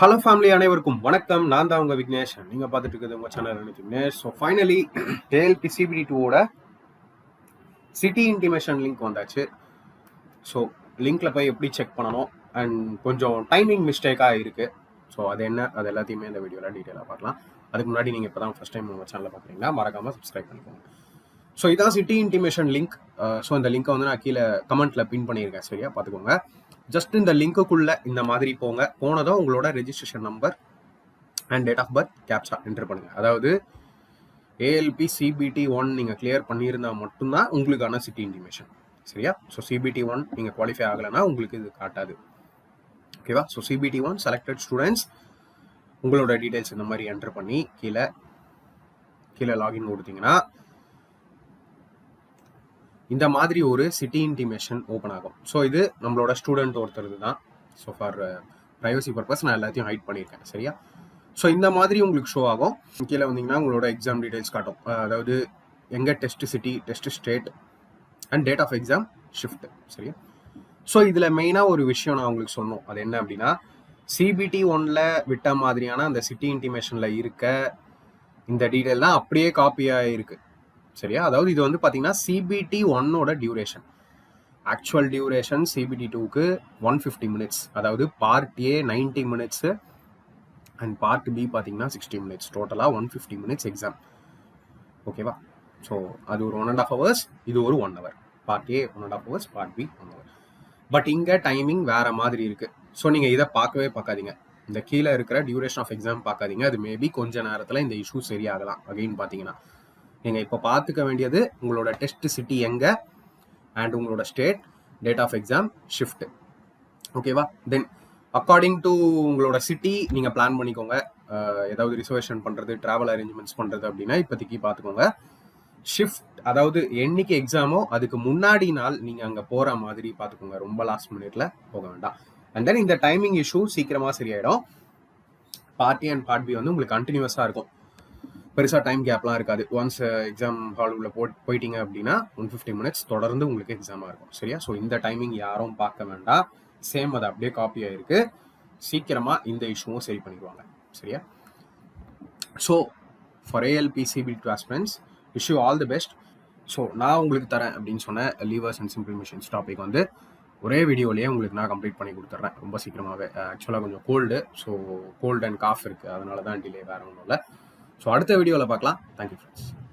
Hello family அனைவருக்கும் வணக்கம். நான் தான் உங்கள் விக்னேஷ். நீங்கள் பார்த்துட்டு இருக்கிறது உங்கள் channel Vignesh. So finally ALP CBT 2ஓட சிட்டி இன்டிமேஷன் லிங்க் வந்தாச்சு. ஸோ லிங்க்கில் போய் எப்படி செக் பண்ணணும் அண்ட் கொஞ்சம் டைமிங் மிஸ்டேக்காக இருக்குது. ஸோ அது என்ன, அது எல்லாத்தையுமே இந்த வீடியோவில் டீட்டெயிலாக பார்க்கலாம். அதுக்கு முன்னாடி நீங்கள் இப்போ தான் ஃபஸ்ட் டைம் உங்கள் சேனலில் பார்க்குறீங்கன்னா மறக்காமல் சப்ஸ்கிரைப் பண்ணிக்கோங்க. ஸோ இதான் சிட்டி இன்டிமேஷன் லிங்க். ஸோ இந்த லிங்க்கை வந்து நான் கீழே கமெண்ட்டில் பின் பண்ணியிருக்கேன், சரியா பார்த்துக்கோங்க. ஜஸ்ட் இந்த லிங்க்குள்ள இந்த மாதிரி போனதும் உங்களோட registration number and date of birth captcha enter பண்ணுங்க. அதாவது ஏஎல்பி சிபிடி 1 நீங்கள் கிளியர் பண்ணியிருந்தா மட்டும்தான் உங்களுக்கான சிட்டி இன்டிமேஷன், சரியா? ஸோ சிபிடி 1 நீங்கள் குவாலிஃபை ஆகலைன்னா உங்களுக்கு இது காட்டாது, ஓகேவா? ஸோ சிபிடி 1 செலக்டட் ஸ்டூடெண்ட்ஸ் உங்களோட டீட்டெயில்ஸ் இந்த மாதிரி என்டர் பண்ணி கீழே லாகின் கொடுத்தீங்கன்னா இந்த மாதிரி ஒரு சிட்டி இன்டிமேஷன் ஓப்பன் ஆகும். ஸோ இது நம்மளோட ஸ்டூடெண்ட் ஒருத்தருக்கு தான். ஸோ ஃபார் ப்ரைவசி பர்பஸ் நான் எல்லாத்தையும் ஹைட் பண்ணியிருக்கேன், சரியா? ஸோ இந்த மாதிரி உங்களுக்கு ஷோ ஆகும். கீழே வந்தீங்கன்னா உங்களோட எக்ஸாம் டீடைல்ஸ் காட்டும். அதாவது எங்கே test city, test state and date of exam shift, சரியா? ஸோ இதில் மெயினாக ஒரு விஷயம் நான் உங்களுக்கு சொல்லணும். அது என்ன அப்படின்னா, சிபிடி 1ல் விட்ட மாதிரியான அந்த சிட்டி இன்டிமேஷனில் இருக்க இந்த டீடைல் தான் அப்படியே காப்பியாக இருக்குது, சரியா? அதாவது இது வந்து பார்த்தீங்கன்னா சிபிடி 1ஓட டியூரேஷன். ஆக்சுவல் டியூரேஷன் சிபிடி 2க்கு 150 மினிட்ஸ். அதாவது part A 90 minutes and part B பார்த்தீங்கன்னா 60 மினிட்ஸ். டோட்டலாக 150 மினிட்ஸ் எக்ஸாம், ஓகேவா? ஸோ அது ஒரு 1.5 ஹவர்ஸ், இது ஒரு 1 hour. Part A 1.5 hours, part B 1 hour. But இங்கே டைமிங் வேற மாதிரி இருக்கு. ஸோ நீங்கள் இதை பார்க்காதீங்க. இந்த கீழே இருக்கிற டியூரேஷன் ஆஃப் எக்ஸாம் பார்க்காதீங்க. அது மேபி கொஞ்ச நேரத்தில் இந்த இஷ்யூ சரியாகலாம். அகைன் பார்த்தீங்கன்னா நீங்கள் இப்போ பார்த்துக்க வேண்டியது உங்களோட டெஸ்ட் சிட்டி எங்கே அண்ட் உங்களோட state, date of exam shift, ஓகேவா? தென் அக்கார்டிங் டு உங்களோட சிட்டி நீங்கள் பிளான் பண்ணிக்கோங்க. ஏதாவது ரிசர்வேஷன் பண்ணுறது, ட்ராவல் அரேஞ்ச்மெண்ட்ஸ் பண்ணுறது அப்படின்னா இப்போதைக்கு பார்த்துக்கோங்க. ஷிஃப்ட் அதாவது என்னைக்கு எக்ஸாமோ அதுக்கு முன்னாடி நாள் நீங்கள் அங்கே போகிற மாதிரி பார்த்துக்கோங்க. ரொம்ப லாஸ்ட் மினிட்ல போக வேண்டாம். அண்ட் தென் இந்த டைமிங் இஷ்யூ சீக்கிரமாக சரியாயிடும். Part A and part B வந்து உங்களுக்கு கண்டினியூஸாக இருக்கும். பெருசாக டைம் கேப்லாம் இருக்காது. ஒன்ஸ் எக்ஸாம் ஹால் உள்ள போயிட்டீங்க அப்படின்னா 150 மினிட்ஸ் தொடர்ந்து உங்களுக்கு எக்ஸாமாக இருக்கும், சரியா? ஸோ இந்த டைமிங் யாரும் பார்க்க வேண்டாம். சேம் அது அப்படியே காப்பி ஆயிருக்கு. சீக்கிரமாக இந்த இஷ்யூவும் சரி பண்ணிடுவாங்க, சரியா? So for ALP CBT aspirants wish you all the best. So நான் உங்களுக்கு தரேன் அப்படின்னு சொன்ன levers and simple machines topic வந்து ஒரே வீடியோலேயே உங்களுக்கு நான் கம்ப்ளீட் பண்ணி கொடுத்துட்றேன் ரொம்ப சீக்கிரமாகவே. ஆக்சுவலாக கொஞ்சம் cold, so cold and cough இருக்குது, அதனால தான் டிலே, வேறு ஒன்றும் இல்லை. ஸோ அடுத்த வீடியோவில் பார்க்கலாம். Thank you friends.